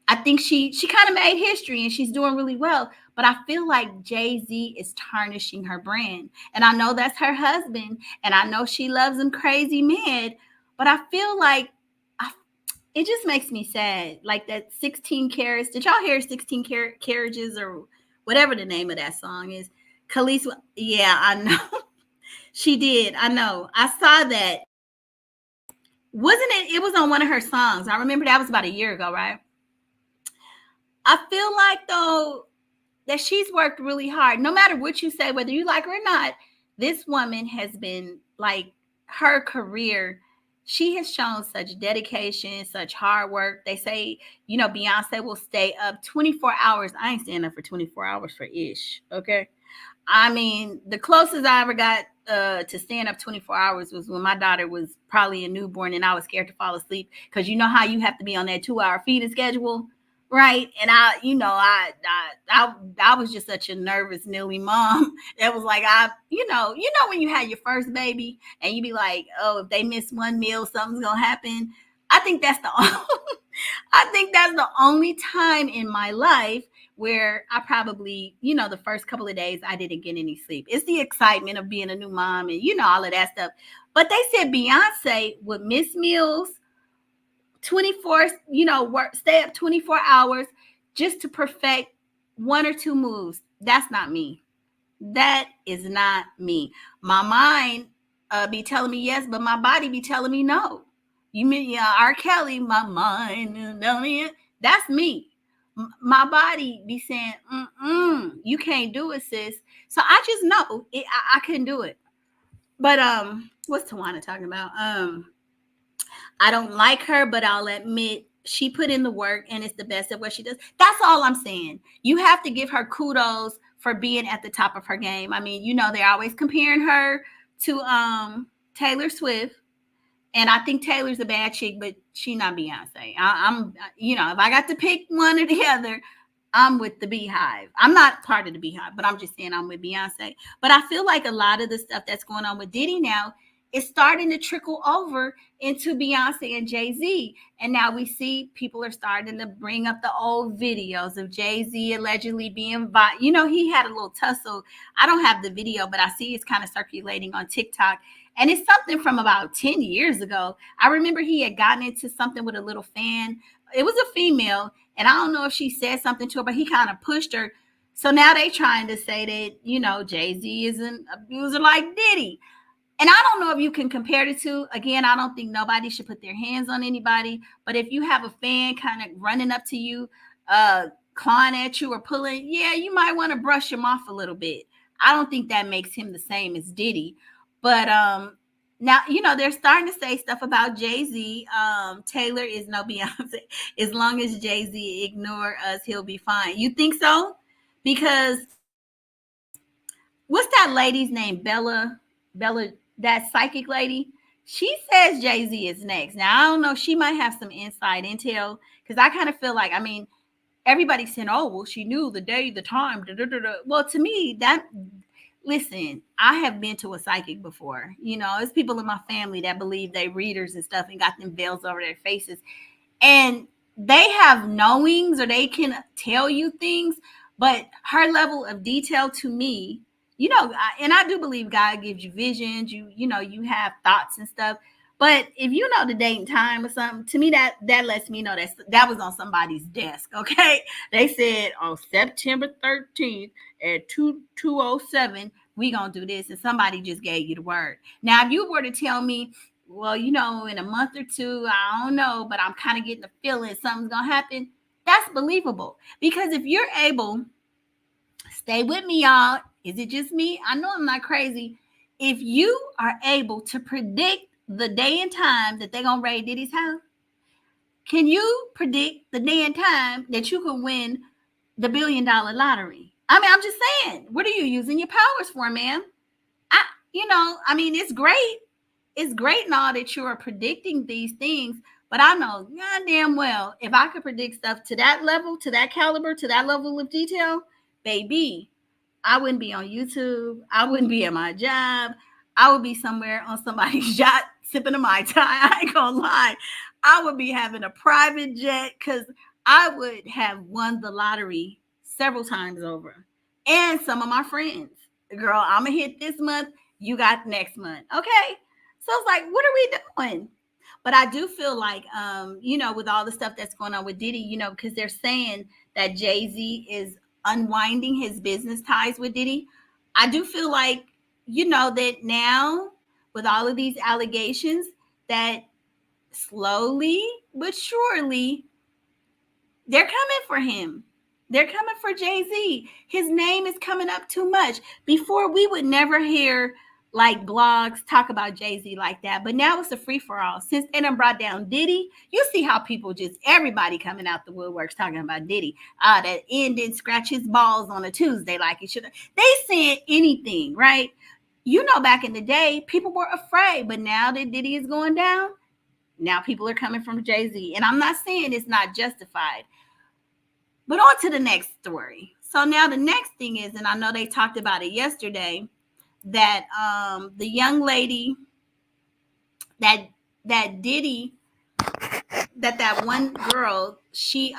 I think she kind of made history and she's doing really well. But I feel like Jay-Z is tarnishing her brand. And I know that's her husband. And I know she loves him crazy mad. But I feel like it just makes me sad. Like that 16 carats. Did y'all hear 16 carriages or whatever the name of that song is? Khalees. Yeah, I know. She did. I know. I saw that. Wasn't it? It was on one of her songs. I remember that was about a year ago, right? I feel like, though, that she's worked really hard. No matter what you say, whether you like her or not, this woman has been, like, her career, she has shown such dedication, such hard work. They say, you know, Beyonce will stay up 24 hours. I ain't staying up for 24 hours for ish, okay? I mean, the closest I ever got to staying up 24 hours was when my daughter was probably a newborn and I was scared to fall asleep because you know how you have to be on that 2-hour feeding schedule? Right. And I was just such a nervous Nilly mom. That was like, you know, when you had your first baby and you be like, oh, if they miss one meal, something's going to happen. I think that's the only time in my life where I probably, you know, the first couple of days I didn't get any sleep. It's the excitement of being a new mom and, you know, all of that stuff. But they said Beyonce would miss meals 24, you know, stay up 24 hours just to perfect 1 or 2 moves. That's not me. That is not me. My mind be telling me yes, but my body be telling me no. You mean, yeah, R. Kelly, my mind, that's me. My body be saying, you can't do it, sis. So I just know I couldn't do it. But what's Tawana talking about? I don't like her, but I'll admit she put in the work and it's the best at what she does. That's all I'm saying. You have to give her kudos for being at the top of her game. I mean, you know, they're always comparing her to Taylor Swift. And I think Taylor's a bad chick, but she's not Beyonce. I'm, you know, if I got to pick one or the other, I'm with the Beehive. I'm not part of the Beehive, but I'm just saying I'm with Beyonce. But I feel like a lot of the stuff that's going on with Diddy now is starting to trickle over into Beyonce and Jay-Z. And now we see people are starting to bring up the old videos of Jay-Z allegedly being, you know, he had a little tussle. I don't have the video, but I see it's kind of circulating on TikTok. And it's something from about 10 years ago. I remember he had gotten into something with a little fan. It was a female. And I don't know if she said something to her, but he kind of pushed her. So now they trying to say that, you know, Jay-Z is an abuser like Diddy. And I don't know if you can compare the two. Again, I don't think nobody should put their hands on anybody. But if you have a fan kind of running up to you, clawing at you or pulling, yeah, you might want to brush him off a little bit. I don't think that makes him the same as Diddy. But now, they're starting to say stuff about Jay-Z. Taylor is no Beyonce. As long as Jay-Z ignore us, he'll be fine. You think so? Because what's that lady's name? Bella, that psychic lady. She says Jay-Z is next. Now, I don't know. She might have some inside intel because I kind of feel like, everybody's saying, oh, well, she knew the day, the time. Da, da, da, da. Well, to me, listen, I have been to a psychic before. It's people in my family that believe they readers and stuff and got them veils over their faces. And they have knowings or they can tell you things, but her level of detail to me, and I do believe God gives you visions, you have thoughts and stuff. But if you know the date and time or something, to me that lets me know that was on somebody's desk. Okay, they said on September 13th at 2:07 we gonna do this, and somebody just gave you the word. Now, if you were to tell me, well, in a month or two, I don't know, but I'm kind of getting the feeling something's gonna happen, that's believable. Because if you're able, stay with me, y'all. Is it just me? I know I'm not crazy. If you are able to predict the day and time that they're going to raid Diddy's house, can you predict the day and time that you can win the $1 billion lottery? I'm just saying, what are you using your powers for, ma'am? It's great. It's great and all that you are predicting these things, but I know goddamn well if I could predict stuff to that level, to that caliber, to that level of detail, baby, I wouldn't be on YouTube. I wouldn't be at my job. I would be somewhere on somebody's yacht sipping a Mai Tai. I ain't gonna lie. I would be having a private jet because I would have won the lottery several times over. And some of my friends, girl, I'm gonna hit this month. You got next month. Okay. So it's like, what are we doing? But I do feel like, with all the stuff that's going on with Diddy, because they're saying that Jay-Z is unwinding his business ties with Diddy. I do feel like, that now with all of these allegations that slowly but surely they're coming for him. They're coming for Jay-Z. His name is coming up too much. Before, we would never hear like blogs talk about Jay-Z like that. But now it's a free-for-all. Since they done brought down Diddy, you see how people everybody coming out the woodworks talking about Diddy. That N didn't scratch his balls on a Tuesday like he should have. They saying anything, right? Back in the day, people were afraid. But now that Diddy is going down, now people are coming from Jay-Z. And I'm not saying it's not justified. But on to the next story. So now the next thing is, and I know they talked about it yesterday, that the young lady that Diddy, that one girl, she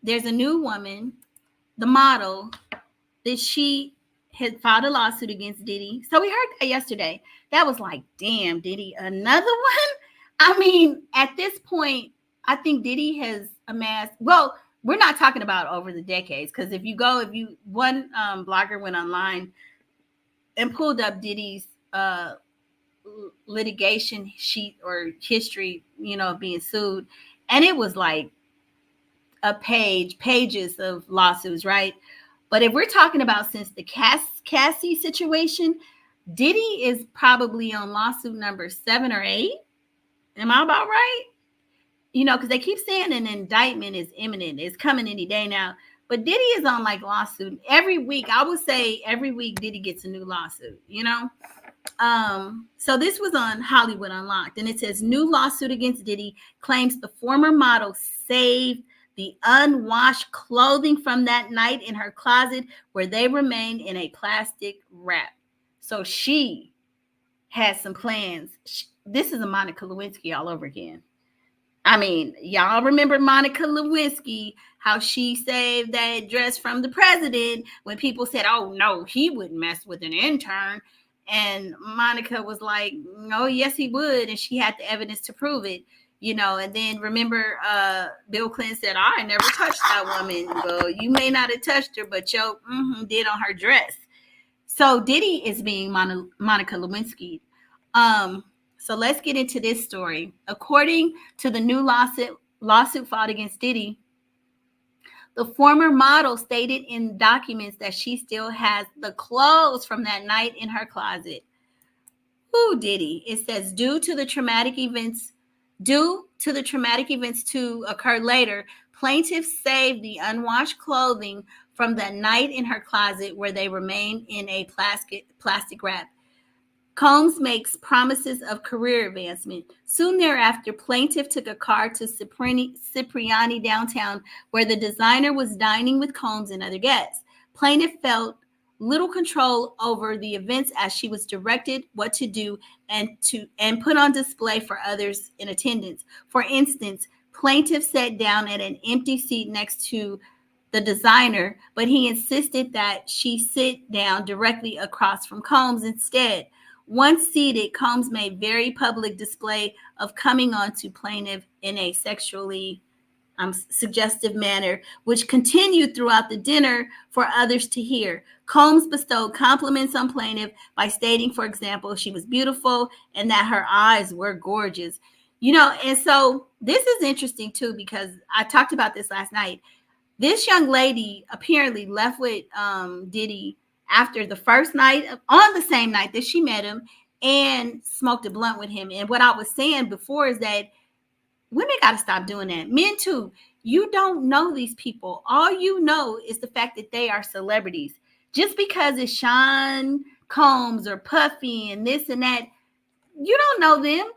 there's a new woman, the model, that she had filed a lawsuit against Diddy. So we heard that yesterday. That was like, damn, Diddy, another one? At this point, I think Diddy has amassed, well, we're not talking about over the decades, because one blogger went online and pulled up Diddy's litigation sheet or history, being sued, and it was like pages of lawsuits, right? But if we're talking about since the Cassie situation, Diddy is probably on lawsuit number 7 or 8. Am I about right? Because they keep saying an indictment is imminent. It's coming any day now. But Diddy is on like lawsuit every week. I would say every week Diddy gets a new lawsuit, So this was on Hollywood Unlocked. And it says, new lawsuit against Diddy claims the former model saved the unwashed clothing from that night in her closet where they remained in a plastic wrap. So she has some plans. This is a Monica Lewinsky all over again. Y'all remember Monica Lewinsky, how she saved that dress from the president when people said, oh, no, he wouldn't mess with an intern. And Monica was like, oh, yes, he would. And she had the evidence to prove it, And then remember, Bill Clinton said, I never touched that woman. Well, you may not have touched her, but did on her dress. So Diddy is being Monica Lewinsky. So let's get into this story. According to the new lawsuit filed against Diddy, The former model stated in documents that she still has the clothes from that night in her closet. Who Diddy? It says due to the traumatic events to occur later, plaintiff saved the unwashed clothing from that night in her closet where they remain in a plastic wrap. Combs makes promises of career advancement. Soon thereafter, plaintiff took a car to Cipriani downtown, where the designer was dining with Combs and other guests. Plaintiff felt little control over the events as she was directed what to do and put on display for others in attendance. For instance, plaintiff sat down at an empty seat next to the designer, but he insisted that she sit down directly across from Combs instead. Once seated, Combs made very public display of coming on to plaintiff in a sexually suggestive manner, which continued throughout the dinner for others to hear. Combs bestowed compliments on plaintiff by stating, for example, she was beautiful and that her eyes were gorgeous. And so this is interesting too, because I talked about this last night. This young lady apparently left with Diddy after the first night, on the same night that she met him, and smoked a blunt with him. And what I was saying before is that women got to stop doing that. Men too. You don't know these people. All you know is the fact that they are celebrities. Just because it's Sean Combs or Puffy and this and that, you don't know them.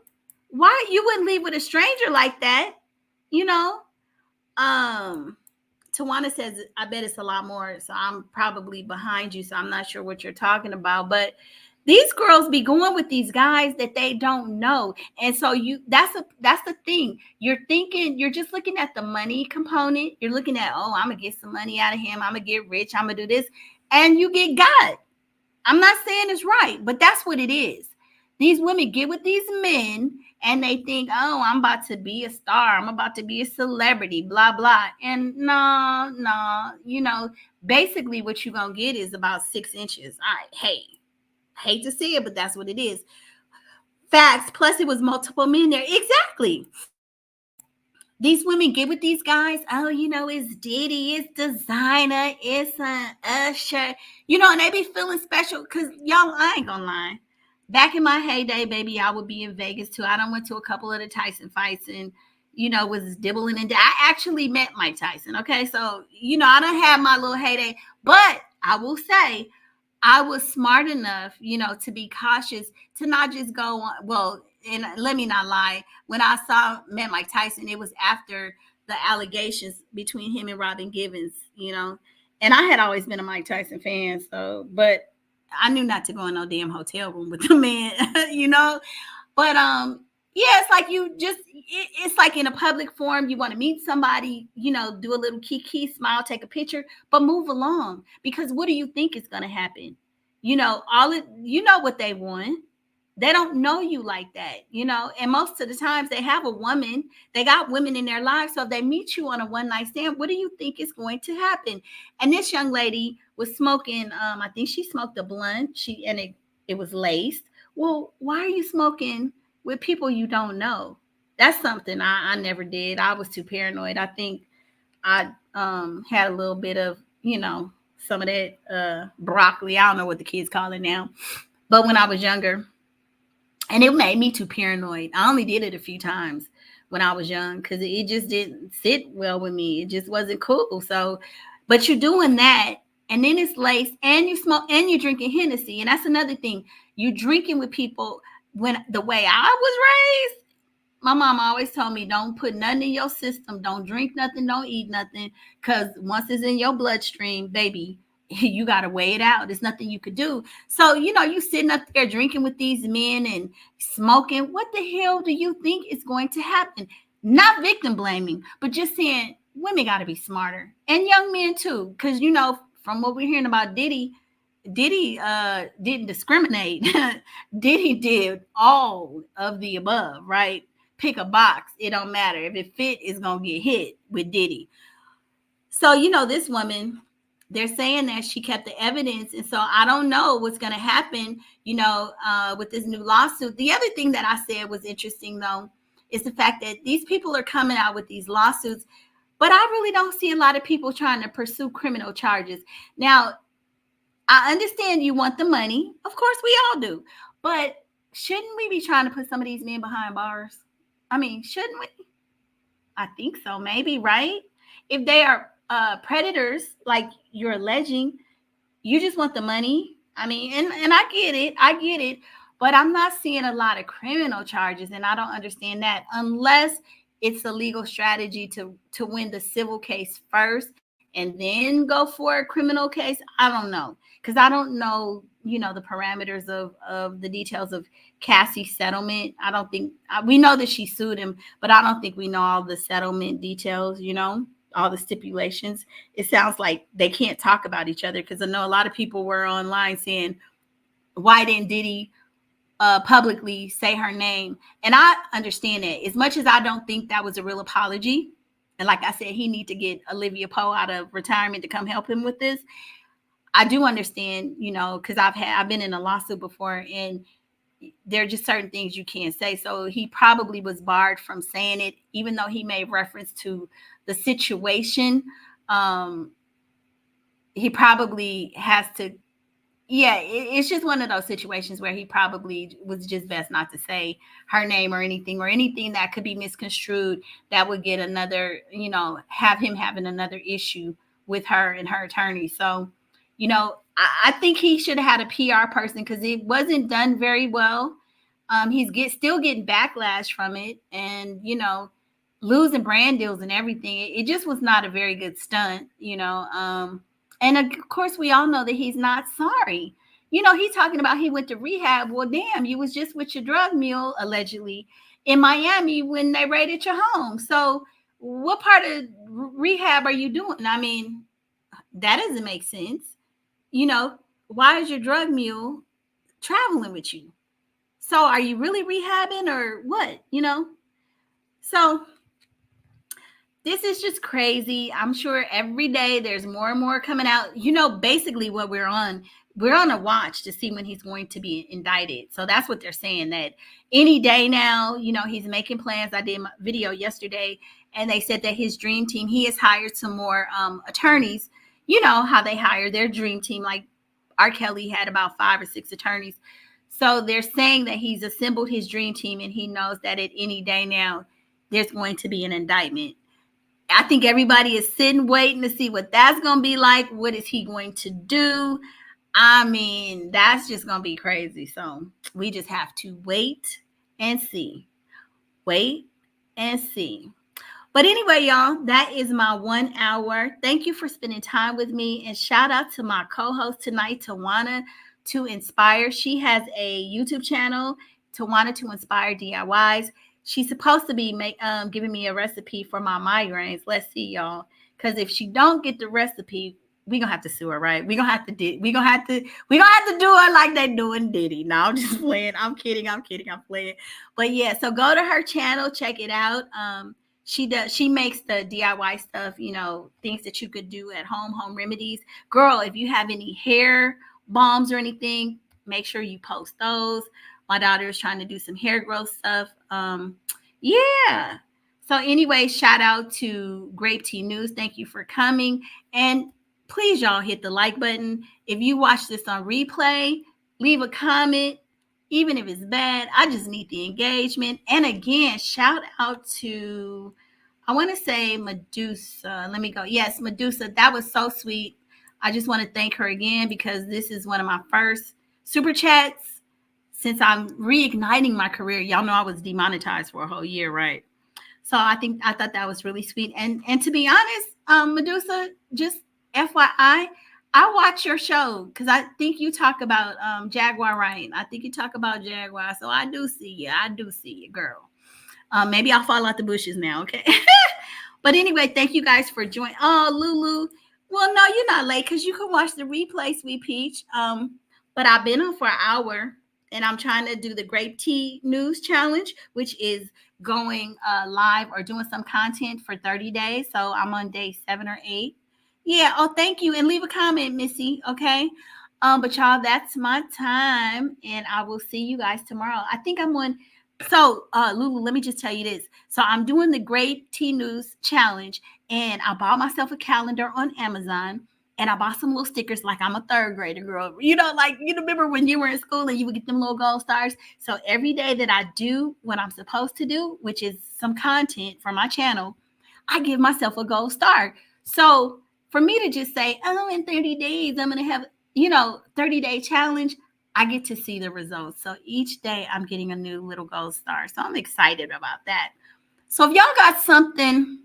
Why you wouldn't leave with a stranger like that? Tawana says, I bet it's a lot more. So I'm probably behind you. So I'm not sure what you're talking about. But these girls be going with these guys that they don't know. And so that's the thing. You're just looking at the money component. You're looking at, I'm going to get some money out of him. I'm going to get rich. I'm going to do this. And you get got. I'm not saying it's right, but that's what it is. These women get with these men and they think, I'm about to be a star. I'm about to be a celebrity, blah, blah. And no, basically what you're going to get is about 6 inches. Hate to see it, but that's what it is. Facts. Plus it was multiple men there. Exactly. These women get with these guys. It's Diddy, it's designer, it's Usher, and they be feeling special because y'all, I ain't gonna lie. Back in my heyday, baby, I would be in Vegas too. I done went to a couple of the Tyson fights and, was dibbling. And I actually met Mike Tyson. Okay. So, I done had my little heyday, but I will say I was smart enough, to be cautious, to not just go on. Well, and let me not lie. When I met Mike Tyson, it was after the allegations between him and Robin Givens, and I had always been a Mike Tyson fan. So, but I knew not to go in no damn hotel room with the man, but, it's like it's like in a public forum, you want to meet somebody, do a little kiki, smile, take a picture, but move along, because what do you think is going to happen? What they want. They don't know you like that, and most of the times they have a woman, they got women in their lives. So if they meet you on a one night stand, what do you think is going to happen? And this young lady was smoking, I think she smoked a blunt, it was laced. Well, why are you smoking with people you don't know? That's something I never did. I was too paranoid. I think I had a little bit of, some of that broccoli. I don't know what the kids call it now. But when I was younger, and it made me too paranoid. I only did it a few times when I was young because it just didn't sit well with me. It just wasn't cool. So, but you're doing that, and then it's laced, and you smoke, and you're drinking Hennessy. And that's another thing. You're drinking with people. When the way I was raised, my mom always told me, don't put nothing in your system. Don't drink nothing. Don't eat nothing. Because once it's in your bloodstream, baby, you got to weigh it out. There's nothing you could do. So, you sitting up there drinking with these men and smoking. What the hell do you think is going to happen? Not victim blaming, but just saying women got to be smarter, and young men too. Because, from what we're hearing about Diddy didn't discriminate. Diddy did all of the above, right? Pick a box. It don't matter. If it fit, it's going to get hit with Diddy. So, this woman, they're saying that she kept the evidence. And so I don't know what's going to happen, with this new lawsuit. The other thing that I said was interesting, though, is the fact that these people are coming out with these lawsuits. But I really don't see a lot of people trying to pursue criminal charges. Now, I understand you want the money. Of course, we all do. But shouldn't we be trying to put some of these men behind bars? I mean, shouldn't we? I think so, maybe, right? If they are predators, like you're alleging, you just want the money. I mean, and I get it, but I'm not seeing a lot of criminal charges, and I don't understand that unless it's a legal strategy to win the civil case first and then go for a criminal case. I don't know, because I don't know, the parameters of the details of Cassie's settlement. I don't think we know that she sued him, but I don't think we know all the settlement details, all the stipulations. It sounds like they can't talk about each other, because I know a lot of people were online saying, why didn't Diddy publicly say her name? And I understand that. As much as I don't think that was a real apology, and like I said, he need to get Olivia Poe out of retirement to come help him with this. I do understand, because I've been in a lawsuit before, and there are just certain things you can't say. So he probably was barred from saying it, even though he made reference to the situation. He probably has to, it's just one of those situations where he probably was just best not to say her name or anything that could be misconstrued that would get another, have him having another issue with her and her attorney. So, I think he should have had a PR person, because it wasn't done very well. He's still getting backlash from it, and losing brand deals and everything. It just was not a very good stunt, and of course we all know that he's not sorry. He's talking about he went to rehab. Well, damn, you was just with your drug mule allegedly in Miami when they raided your home. So what part of rehab are you doing? I mean, that doesn't make sense. Why is your drug mule traveling with you? So are you really rehabbing or what? So this is just crazy. I'm sure every day there's more and more coming out. Basically what we're on a watch to see when he's going to be indicted. So that's what they're saying, that any day now, he's making plans. I did my video yesterday, and they said that his dream team, he has hired some more attorneys. How they hire their dream team, like R. Kelly had about 5 or 6 attorneys. So they're saying that he's assembled his dream team, and he knows that at any day now there's going to be an indictment. I think everybody is sitting waiting to see what that's going to be like. What is he going to do? I mean, that's just going to be crazy. So we just have to wait and see. Wait and see. But anyway, y'all, that is my 1 hour. Thank you for spending time with me. And shout out to my co-host tonight, Tawana to Inspire. She has a YouTube channel, Tawana to Inspire DIYs. She's supposed to be giving me a recipe for my migraines. Let's see, y'all. Because if she don't get the recipe, we're gonna have to sue her, right? We're gonna have to do her like they doing Diddy. No, I'm just playing. I'm kidding. I'm playing. But yeah, so go to her channel, check it out. She makes the DIY stuff, things that you could do at home remedies. Girl, if you have any hair balms or anything, make sure you post those. My daughter is trying to do some hair growth stuff. Yeah. So anyway, shout out to Grape Tea News. Thank you for coming. And please, y'all, hit the like button. If you watch this on replay, leave a comment, even if it's bad. I just need the engagement. And again, shout out to, I want to say Medusa. Let me go. Yes, Medusa. That was so sweet. I just want to thank her again, because this is one of my first super chats since I'm reigniting my career. Y'all know I was demonetized for a whole year, right? So I thought that was really sweet. And to be honest, Medusa, just FYI, I watch your show because I think you talk about Jaguar Ryan. I think you talk about Jaguar. So I do see you, girl. Maybe I'll fall out the bushes now, okay? But anyway, thank you guys for joining. Oh, Lulu. Well, no, you're not late because you can watch the replay, Sweet Peach. But I've been on for an hour, and I'm trying to do the Grape Tea News Challenge, which is going live or doing some content for 30 days. So I'm on day 7 or 8. Yeah. Oh, thank you. And leave a comment, Missy. Okay. But y'all, that's my time, and I will see you guys tomorrow. I think I'm on. So, Lulu, let me just tell you this. So I'm doing the Grape Tea News Challenge, And I bought myself a calendar on Amazon. And I bought some little stickers like I'm a third grader girl. Like you remember when you were in school and you would get them little gold stars. So every day that I do what I'm supposed to do, which is some content for my channel, I give myself a gold star. So for me to just say, oh, in 30 days, I'm going to have, 30-day challenge, I get to see the results. So each day I'm getting a new little gold star. So I'm excited about that. So if y'all got something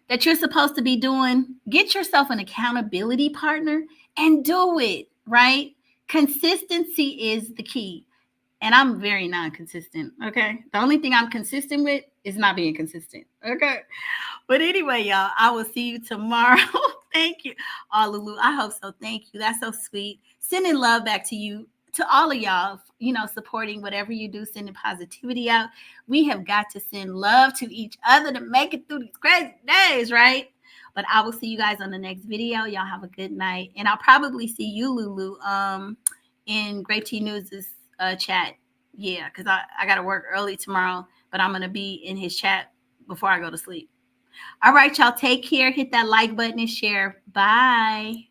that you're supposed to be doing, get yourself an accountability partner and do it, right? Consistency is the key. And I'm very non-consistent, okay? The only thing I'm consistent with is not being consistent, okay? But anyway, y'all, I will see you tomorrow. Thank you. Oh, Lulu, I hope so. Thank you. That's so sweet. Sending love back to you, to all of y'all, supporting whatever you do, sending positivity out. We have got to send love to each other to make it through these crazy days, right? But I will see you guys on the next video. Y'all have a good night. And I'll probably see you, Lulu, in Grape Tea News' chat. Yeah, because I got to work early tomorrow, but I'm going to be in his chat before I go to sleep. All right, y'all, take care. Hit that like button and share. Bye.